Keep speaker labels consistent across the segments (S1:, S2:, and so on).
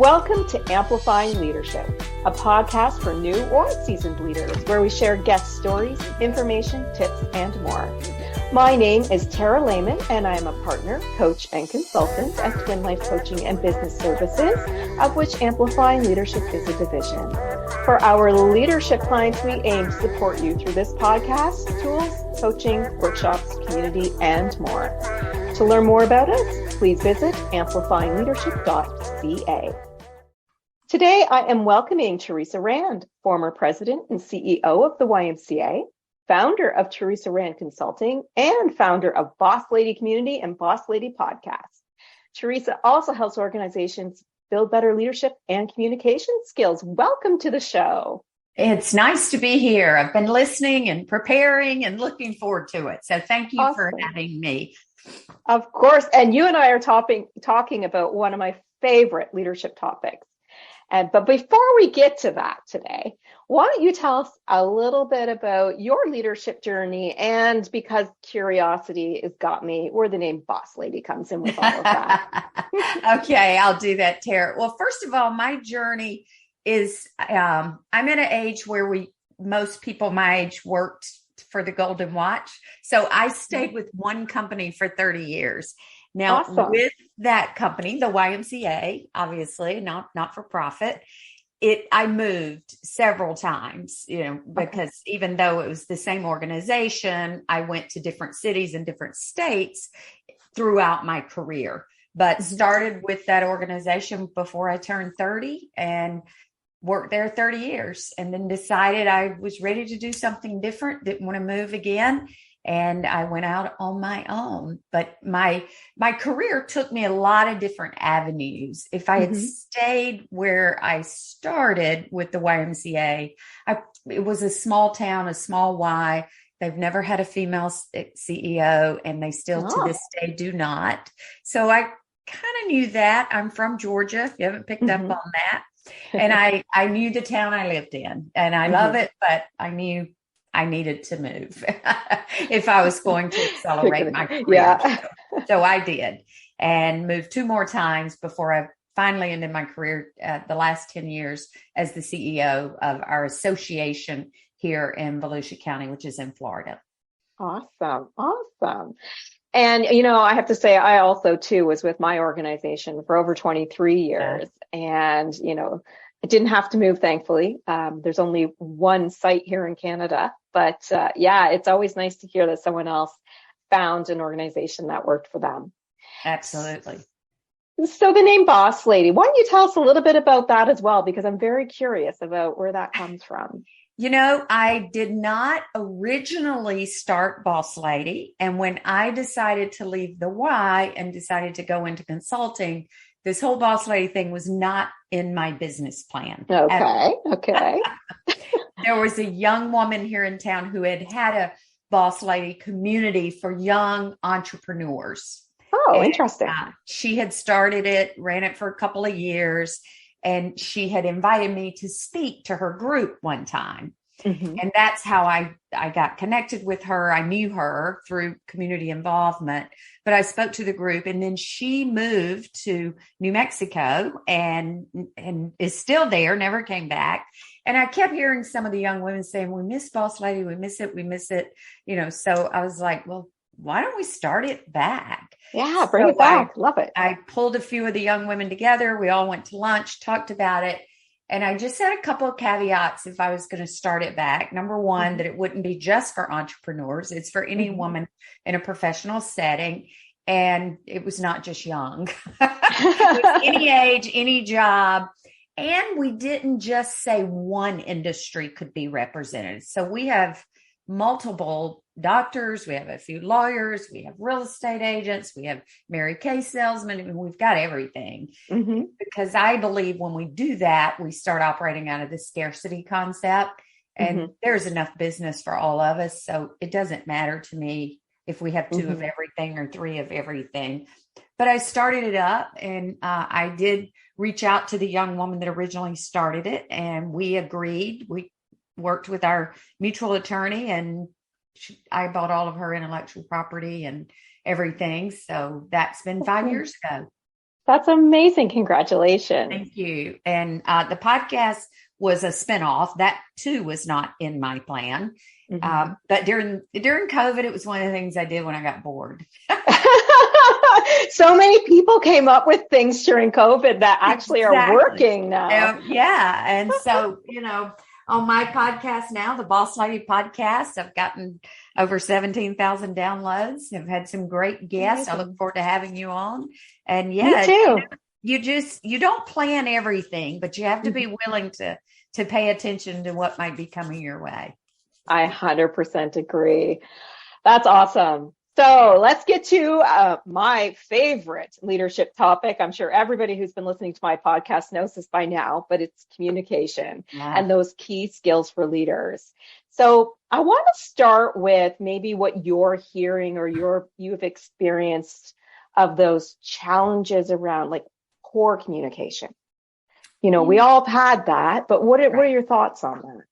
S1: Welcome to Amplifying Leadership, a podcast for new or seasoned leaders where we share guest stories, information, tips, and more. My name is Tara Lehman, and I am a partner, coach, and consultant at Twin Life Coaching and Business Services, of which Amplifying Leadership is a division. For our leadership clients, we aim to support you through this podcast, tools, coaching, workshops, community, and more. To learn more about us, please visit amplifyingleadership.ca. Today, I am welcoming Teresa Rand, former president and CEO of the YMCA, founder of Teresa Rand Consulting, and founder of Boss Lady Community and Boss Lady Podcast. Teresa also helps organizations build better leadership and communication skills. Welcome to the show.
S2: It's nice to be here. I've been listening and preparing and looking forward to it. So thank you for having me.
S1: Of course. And you and I are talking about one of my favorite leadership topics. But before we get to that today, why don't you tell us a little bit about your leadership journey, and because curiosity has got me, where the name Boss Lady comes in with all of that.
S2: Okay, I'll do that, Tara. Well, first of all, my journey is I'm at an age where most people my age worked for the Golden Watch. So I stayed with one company for 30 years. Now, with that company, the YMCA, obviously not for profit, I moved several times, because even though it was the same organization, I went to different cities and different states throughout my career, but started with that organization before I turned 30 and worked there 30 years, and then decided I was ready to do something different, didn't want to move again. And I went out on my own, but my career took me a lot of different avenues. If I had stayed where I started with the YMCA, it was a small town, a small Y. They've never had a female CEO, and they still to this day do not. So I kind of knew that. I'm from Georgia, if you haven't picked up on that. And I knew the town I lived in, and I love it, but I knew I needed to move if I was going to accelerate my career.
S1: Yeah.
S2: So I did, and moved 2 more times before I finally ended my career the last 10 years as the CEO of our association here in Volusia County, which is in Florida.
S1: Awesome. And, I have to say, I also, too, was with my organization for over 23 years. And, I didn't have to move, thankfully. There's only one site here in Canada. But it's always nice to hear that someone else found an organization that worked for them.
S2: Absolutely.
S1: So the name Boss Lady, why don't you tell us a little bit about that as well? Because I'm very curious about where that comes from.
S2: I did not originally start Boss Lady. And when I decided to leave the Y and decided to go into consulting, this whole Boss Lady thing was not in my business plan.
S1: Okay.
S2: There was a young woman here in town who had a Boss Lady community for young entrepreneurs.
S1: Oh, interesting.
S2: She had started it, ran it for a couple of years, and she had invited me to speak to her group one time. And that's how I got connected with her. I knew her through community involvement, but I spoke to the group, and then she moved to New Mexico and is still there, never came back. And I kept hearing some of the young women saying, we miss Boss Lady, we miss it. So I was like, well, why don't we start it back?
S1: Yeah, bring it back. Love it.
S2: I pulled a few of the young women together. We all went to lunch, talked about it. And I just had a couple of caveats if I was going to start it back. Number one, that it wouldn't be just for entrepreneurs. It's for any woman in a professional setting. And it was not just young. It was any age, any job. And we didn't just say one industry could be represented. So we have multiple doctors, we have a few lawyers, we have real estate agents, we have Mary Kay salesmen, and we've got everything. Because I believe when we do that, we start operating out of the scarcity concept, and there's enough business for all of us. So it doesn't matter to me if we have 2 of everything or 3 of everything. But I started it up, and I did reach out to the young woman that originally started it, and we agreed. We worked with our mutual attorney, and I bought all of her intellectual property and everything. So that's been 5 years ago.
S1: That's amazing. Congratulations.
S2: Thank you. And the podcast was a spinoff. That too was not in my plan. But during COVID, it was one of the things I did when I got bored.
S1: So many people came up with things during COVID that actually are working now.
S2: Yeah. And so, on my podcast now, the Boss Lady podcast, I've gotten over 17,000 downloads. I've had some great guests. Amazing. I look forward to having you on. And
S1: me too.
S2: You don't plan everything, but you have to be willing to pay attention to what might be coming your way.
S1: I 100% agree. That's awesome. So let's get to my favorite leadership topic. I'm sure everybody who's been listening to my podcast knows this by now, but it's communication and those key skills for leaders. So I want to start with maybe what you're hearing or you've experienced of those challenges around like poor communication. We all have had that, but what are your thoughts on that?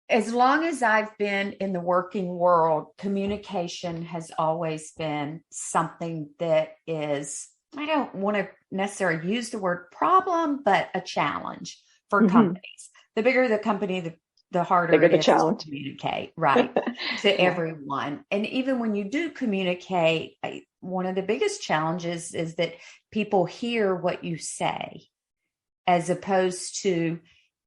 S2: As long as I've been in the working world, communication has always been something that is, I don't want to necessarily use the word problem, but a challenge for companies. The bigger the company, the harder it is to communicate, right, to everyone. And even when you do communicate, one of the biggest challenges is that people hear what you say as opposed to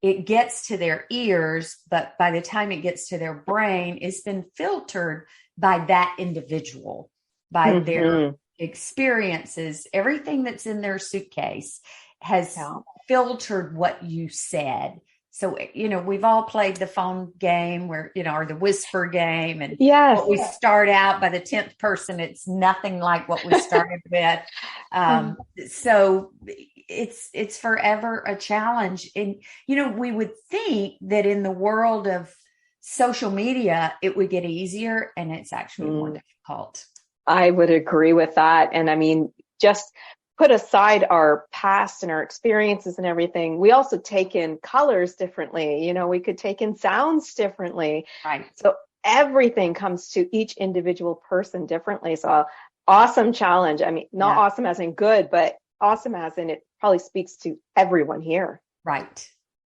S2: it gets to their ears, but by the time it gets to their brain, it's been filtered by that individual, by their experiences. Everything that's in their suitcase has filtered what you said. So, we've all played the phone game where, or the whisper game. And what we start out by the 10th person, it's nothing like what we started with. So it's forever a challenge. And, we would think that in the world of social media, it would get easier, and it's actually more difficult.
S1: I would agree with that. And I mean, just put aside our past and our experiences and everything, we also take in colors differently. We could take in sounds differently.
S2: Right.
S1: So everything comes to each individual person differently. So awesome challenge. I mean, not awesome as in good, but awesome as in it probably speaks to everyone here.
S2: Right.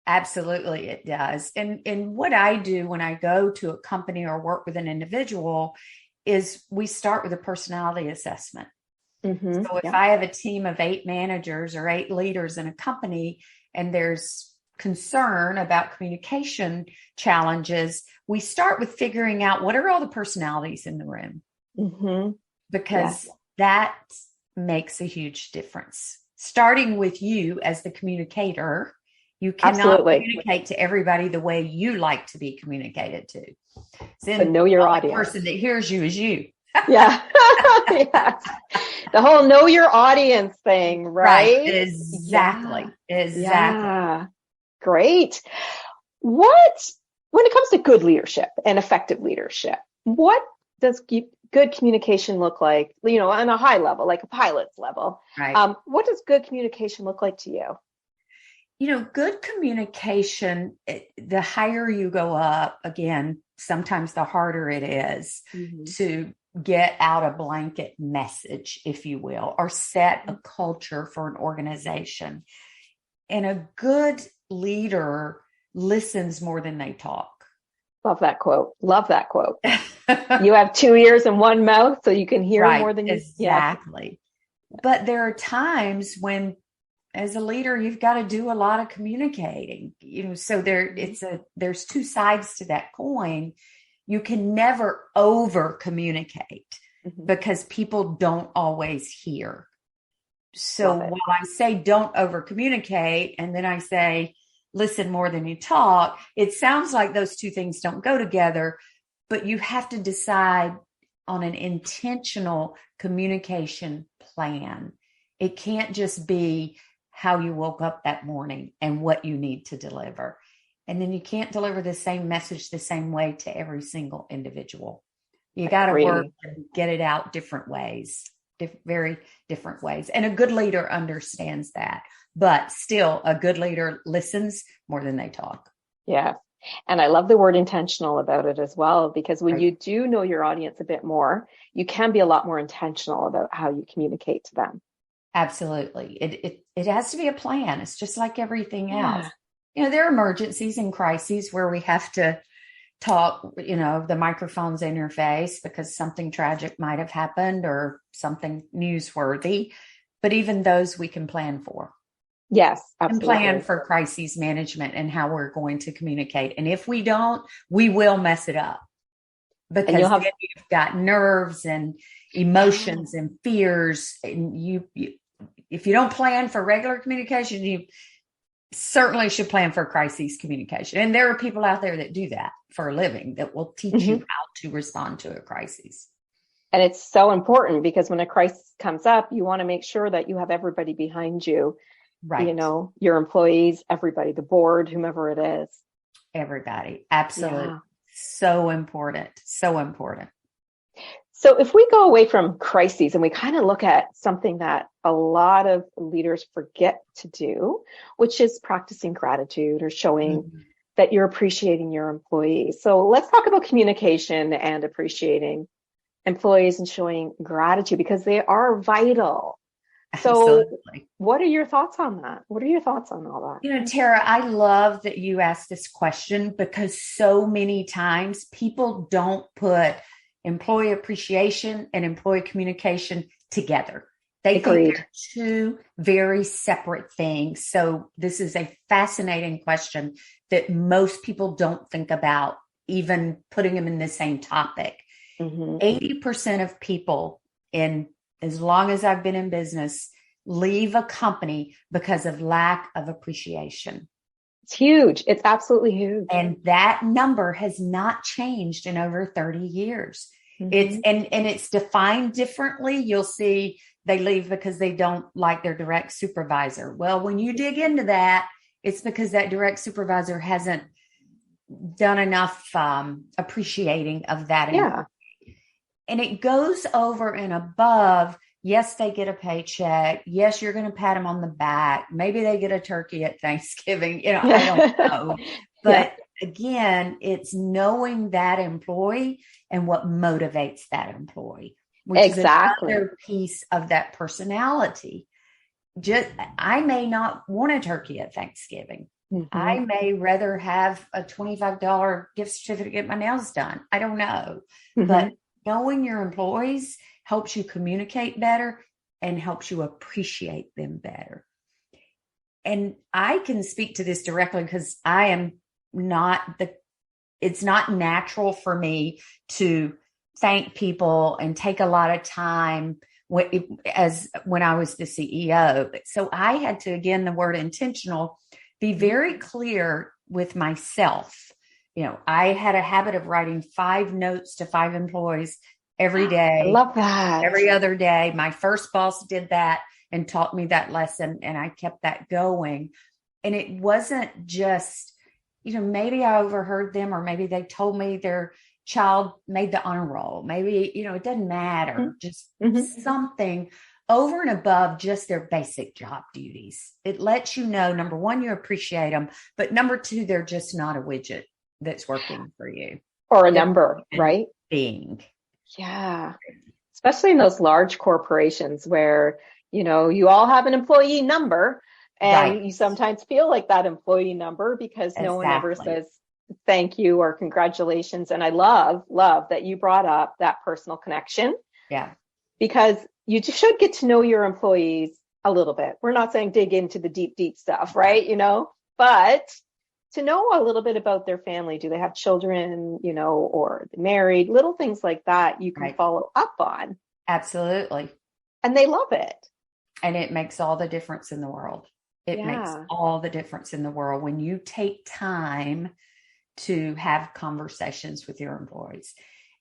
S2: Absolutely. It does. And what I do when I go to a company or work with an individual is we start with a personality assessment. So if I have a team of 8 managers or 8 leaders in a company and there's concern about communication challenges, we start with figuring out what are all the personalities in the room, because that makes a huge difference. Starting with you as the communicator, you cannot communicate to everybody the way you like to be communicated to.
S1: So know your audience.
S2: The person that hears you is you.
S1: Yes. The whole know your audience thing, right?
S2: Exactly.
S1: Yeah. Great. When it comes to good leadership and effective leadership, what does good communication look like, on a high level, like a pilot's level?
S2: Right.
S1: What does good communication look like to you?
S2: Good communication, the higher you go up, again, sometimes the harder it is to get out a blanket message, if you will, or set a culture for an organization. And a good leader listens more than they talk.
S1: Love that quote. You have 2 ears and 1 mouth, so you can hear more than you.
S2: Exactly. But there are times when, as a leader, you've got to do a lot of communicating. So there's 2 sides to that coin. You can never over communicate because people don't always hear. So while I say don't over communicate, and then I say listen more than you talk, it sounds like those 2 things don't go together, but you have to decide on an intentional communication plan. It can't just be how you woke up that morning and what you need to deliver. And then you can't deliver the same message the same way to every single individual. You got to work and get it out different ways, very different ways. And a good leader understands that. But still, a good leader listens more than they talk.
S1: Yeah. And I love the word intentional about it as well, because when you do know your audience a bit more, you can be a lot more intentional about how you communicate to them.
S2: Absolutely. It has to be a plan. It's just like everything else.
S1: Yeah.
S2: There are emergencies and crises where we have to talk, the microphone's in your face because something tragic might have happened or something newsworthy. But even those we can plan for.
S1: Yes,
S2: And
S1: absolutely.
S2: plan for crises management and how we're going to communicate. And if we don't, we will mess it up because then you've got nerves and emotions and fears. And you if you don't plan for regular communication, you certainly should plan for crisis communication. And there are people out there that do that for a living that will teach you how to respond to a crisis.
S1: And it's so important because when a crisis comes up, you want to make sure that you have everybody behind you,
S2: right?
S1: Your employees, everybody, the board, whomever it is.
S2: Everybody. Absolutely. Yeah. So important. So important.
S1: So if we go away from crises and we kind of look at something that a lot of leaders forget to do, which is practicing gratitude or showing that you're appreciating your employees. So let's talk about communication and appreciating employees and showing gratitude because they are vital. So what are your thoughts on that? What are your thoughts on all that?
S2: Tara, I love that you asked this question because so many times people don't put employee appreciation and employee communication together. They think they're two very separate things. So this is a fascinating question that most people don't think about, even putting them in the same topic. 80% of people, in as long as I've been in business, leave a company because of lack of appreciation.
S1: It's huge. It's absolutely huge.
S2: And that number has not changed in over 30 years. It's defined differently. You'll see they leave because they don't like their direct supervisor. Well, when you dig into that, it's because that direct supervisor hasn't done enough appreciating of that.
S1: Yeah.
S2: And it goes over and above. Yes, they get a paycheck. Yes, you're going to pat them on the back. Maybe they get a turkey at Thanksgiving. I don't know. But again, it's knowing that employee and what motivates that employee, which is another piece of that personality. I may not want a turkey at Thanksgiving. I may rather have a $25 gift certificate to get my nails done. I don't know. But knowing your employees helps you communicate better and helps you appreciate them better. And I can speak to this directly because I am it's not natural for me to thank people and take a lot of time when I was the CEO. So I had to, again, the word intentional, be very clear with myself. I had a habit of writing 5 notes to 5 employees every day.
S1: I love that.
S2: Every other day. My first boss did that and taught me that lesson, and I kept that going. And it wasn't just, maybe I overheard them, or maybe they told me their child made the honor roll. Maybe, it doesn't matter. Just something over and above just their basic job duties. It lets you know, number one, you appreciate them, but number 2, they're just not a widget that's working for you.
S1: Or a number, right?
S2: Being.
S1: Yeah. Especially in those large corporations where, you all have an employee number and you sometimes feel like that employee number because no one ever says thank you or congratulations. And I love that you brought up that personal connection.
S2: Yeah.
S1: Because you should get to know your employees a little bit. We're not saying dig into the deep stuff, right? But to know a little bit about their family. Do they have children, or married? Little things like that you can follow up on.
S2: Absolutely.
S1: And they love it.
S2: And it makes all the difference in the world. It makes all the difference in the world when you take time to have conversations with your employees.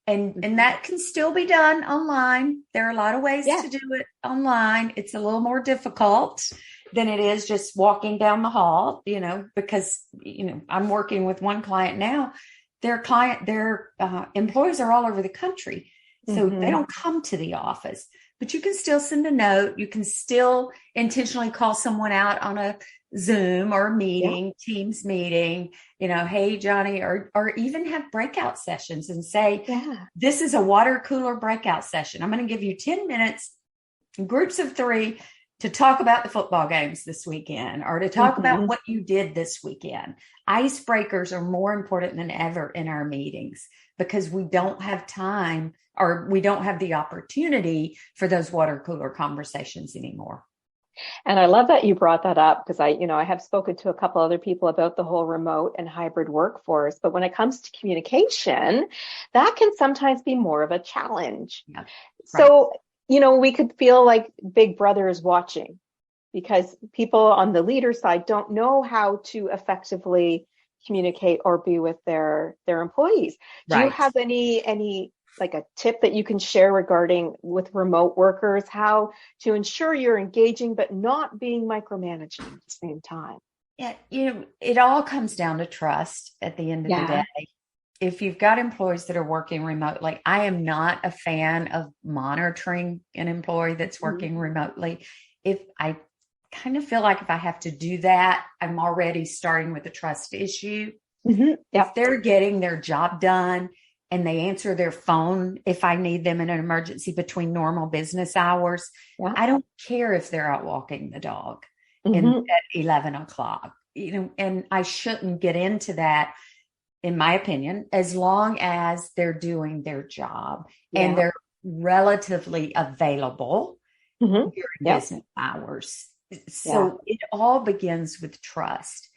S2: And that can still be done online. There are a lot of ways to do it online. It's a little more difficult than it is just walking down the hall, because, I'm working with one client now. Their employees are all over the country. So they don't come to the office, but you can still send a note. You can still intentionally call someone out on a Zoom or a meeting, Teams meeting, hey, Johnny, or even have breakout sessions and say, this is a water cooler breakout session. I'm going to give you 10 minutes, groups of 3, to talk about the football games this weekend or to talk about what you did this weekend. Icebreakers are more important than ever in our meetings because we don't have time or we don't have the opportunity for those water cooler conversations anymore.
S1: And I love that you brought that up because I have spoken to a couple other people about the whole remote and hybrid workforce. But when it comes to communication, that can sometimes be more of a challenge.
S2: Yeah, right.
S1: So, we could feel like Big Brother is watching because people on the leader side don't know how to effectively communicate or be with their employees. Do you have any like a tip that you can share regarding with remote workers, how to ensure you're engaging, but not being micromanaging at the same time?
S2: Yeah. It all comes down to trust at the end of the day. If you've got employees that are working remotely, I am not a fan of monitoring an employee that's working remotely. If I kind of feel like if I have to do that, I'm already starting with a trust issue. If they're getting their job done, and they answer their phone if I need them in an emergency between normal business hours. I don't care if they're out walking the dog at 11 o'clock, and I shouldn't get into that, in my opinion, as long as they're doing their job and they're relatively available during business hours. So it all begins with trust.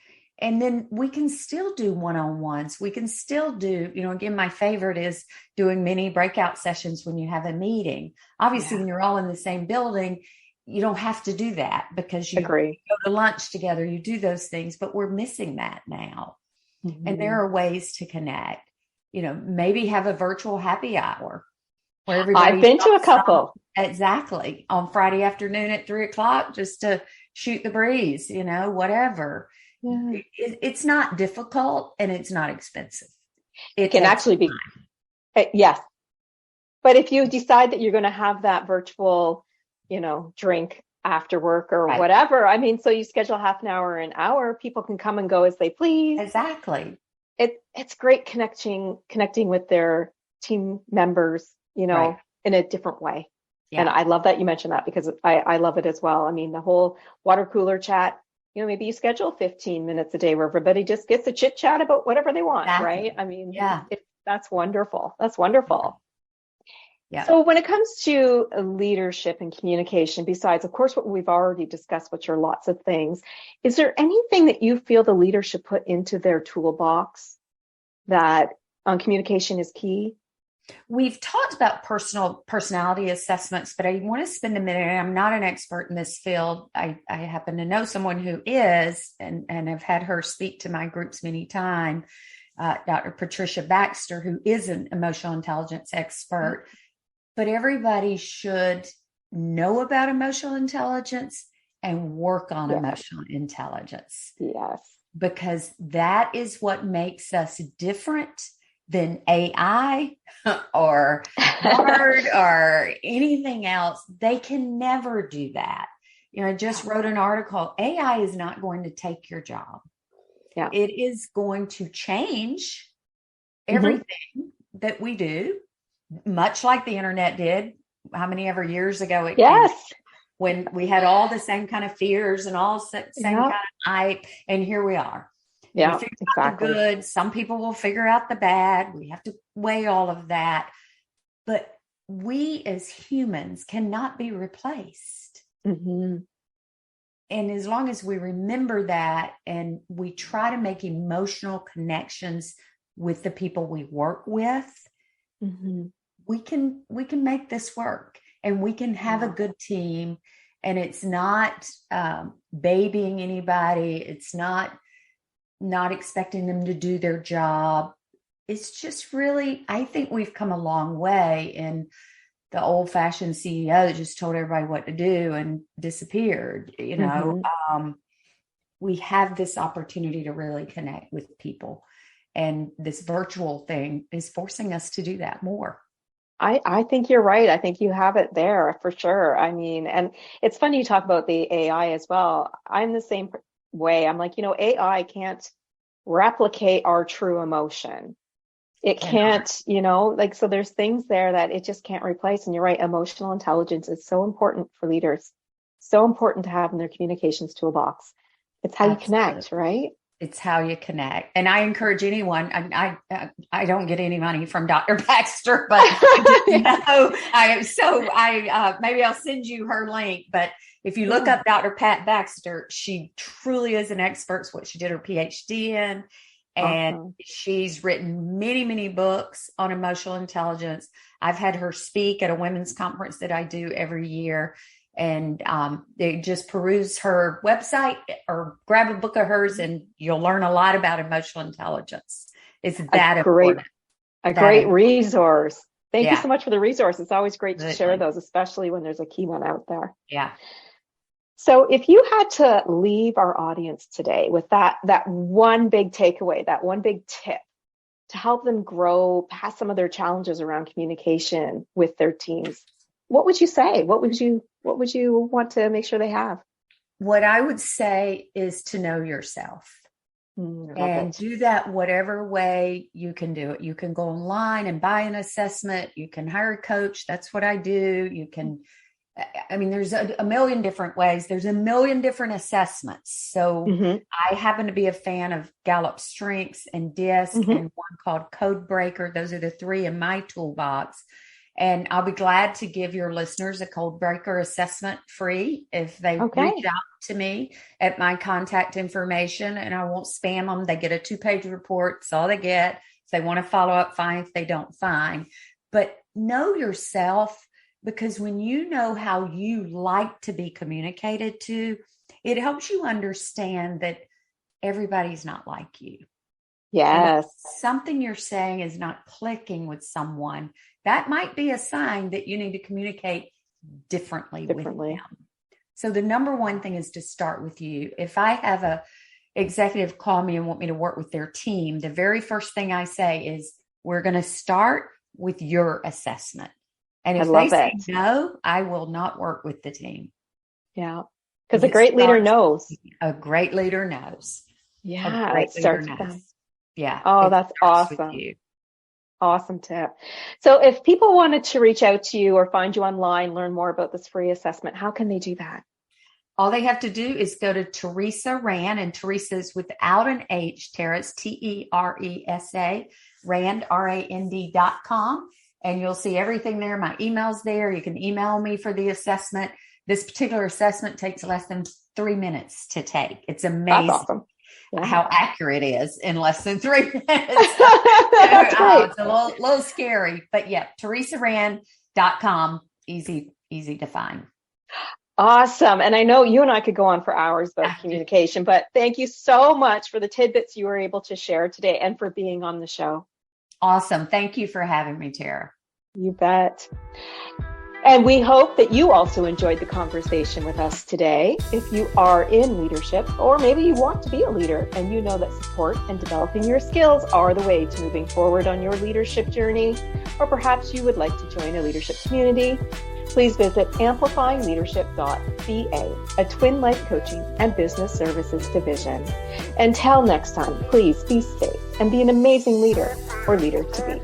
S2: And then we can still do one-on-ones. We can still do, again, my favorite is doing mini breakout sessions when you have a meeting. Obviously, when you're all in the same building, you don't have to do that because you go to lunch together, you do those things, but we're missing that now. And there are ways to connect, maybe have a virtual happy hour where everybody.
S1: I've been to a couple.
S2: Exactly. On Friday afternoon at 3:00, just to shoot the breeze, whatever. Yeah. It's not difficult and it's not expensive.
S1: It can actually be. Yes. But if you decide that you're going to have that virtual, drink after work or whatever, so you schedule half an hour, an hour, people can come and go as they please.
S2: Exactly.
S1: It's great connecting with their team members, in a different way. Yeah. And I love that you mentioned that because I love it as well. The whole water cooler chat, maybe you schedule 15 minutes a day where everybody just gets to chit chat about whatever they want, right? That's wonderful. That's wonderful. Yeah. So when it comes to leadership and communication, besides, of course, what we've already discussed, which are lots of things, is there anything that you feel the leader should put into their toolbox that communication is key?
S2: We've talked about personality assessments, but I want to spend a minute. I'm not an expert in this field. I happen to know someone who is, and I've had her speak to my groups many times, Dr. Patricia Baxter, who is an emotional intelligence expert. But everybody should know about emotional intelligence and work on emotional intelligence.
S1: Yes.
S2: Because that is what makes us different than AI or Bard or anything else. They can never do that. I just wrote an article. AI is not going to take your job. Yeah. It is going to change everything that we do, much like the internet did. How many ever years ago it came, when we had all the same kind of fears and all same kind of hype, and here we are.
S1: Yeah,
S2: we figure out the good. Some people will figure out the bad. We have to weigh all of that. But we as humans cannot be replaced. And as long as we remember that and we try to make emotional connections with the people we work with, we can make this work and we can have a good team. And it's not babying anybody. It's not expecting them to do their job. It's just really, I think we've come a long way, and the old-fashioned CEO just told everybody what to do and disappeared. We have this opportunity to really connect with people, and this virtual thing is forcing us to do that more.
S1: I think you're right. I think you have it there for sure. And it's funny you talk about the AI as well. I'm the same way. I'm like, AI can't replicate our true emotion. It can't, so there's things there that it just can't replace. And you're right. Emotional intelligence is so important for leaders. so important to have in their communications toolbox. It's how you connect, right?
S2: It's how you connect. And I encourage anyone, I don't get any money from Dr. Baxter, but maybe I'll send you her link. But if you look up Dr. Pat Baxter, she truly is an expert. It's what she did her PhD in. And she's written many, many books on emotional intelligence. I've had her speak at a women's conference that I do every year. And they just peruse her website or grab a book of hers and you'll learn a lot about emotional intelligence. It's that important.
S1: A great resource. Thank you so much for the resource. It's always great to share those, especially when there's a key one out there.
S2: Yeah.
S1: So if you had to leave our audience today with that one big takeaway, that one big tip to help them grow past some of their challenges around communication with their teams, what would you say? What would you want to make sure they have?
S2: What I would say is to know yourself and do that whatever way you can do it. You can go online and buy an assessment. You can hire a coach. That's what I do. You can, there's a million different ways. There's a million different assessments. So I happen to be a fan of Gallup Strengths and DISC and one called Code Breaker. Those are the three in my toolbox. And I'll be glad to give your listeners a Code Breaker assessment free if they reach out to me at my contact information, and I won't spam them. They get a 2-page report. That's all they get. If they want to follow up, fine. If they don't, fine. But know yourself, because when you know how you like to be communicated to, it helps you understand that everybody's not like you.
S1: Yes.
S2: Something you're saying is not clicking with someone. That might be a sign that you need to communicate differently. With them. So the number one thing is to start with you. If I have a executive call me and want me to work with their team, the very first thing I say is, we're going to start with your assessment. And if they say no, I will not work with the team.
S1: Yeah. Because a great leader knows.
S2: A great leader knows.
S1: Yeah. It starts with them.
S2: Yeah.
S1: Oh, that's awesome. Awesome tip. So if people wanted to reach out to you or find you online, learn more about this free assessment, how can they do that?
S2: All they have to do is go to Teresa Rand, and Teresa is without an H, Tara, it's Teresa, Rand, RAND.com. And you'll see everything there. My email's there. You can email me for the assessment. This particular assessment takes less than 3 minutes to take. It's amazing.
S1: That's awesome.
S2: How accurate it is in less than 3 minutes.
S1: That's great.
S2: It's a little scary, but yeah, teresarand.com, easy to find.
S1: Awesome. And I know you and I could go on for hours about communication, but thank you so much for the tidbits you were able to share today and for being on the show.
S2: Awesome. Thank you for having me, Tara.
S1: You bet. And we hope that you also enjoyed the conversation with us today. If you are in leadership, or maybe you want to be a leader and you know that support and developing your skills are the way to moving forward on your leadership journey, or perhaps you would like to join a leadership community, please visit amplifyingleadership.ca, a twin life coaching and business services division. Until next time, please be safe and be an amazing leader or leader to be.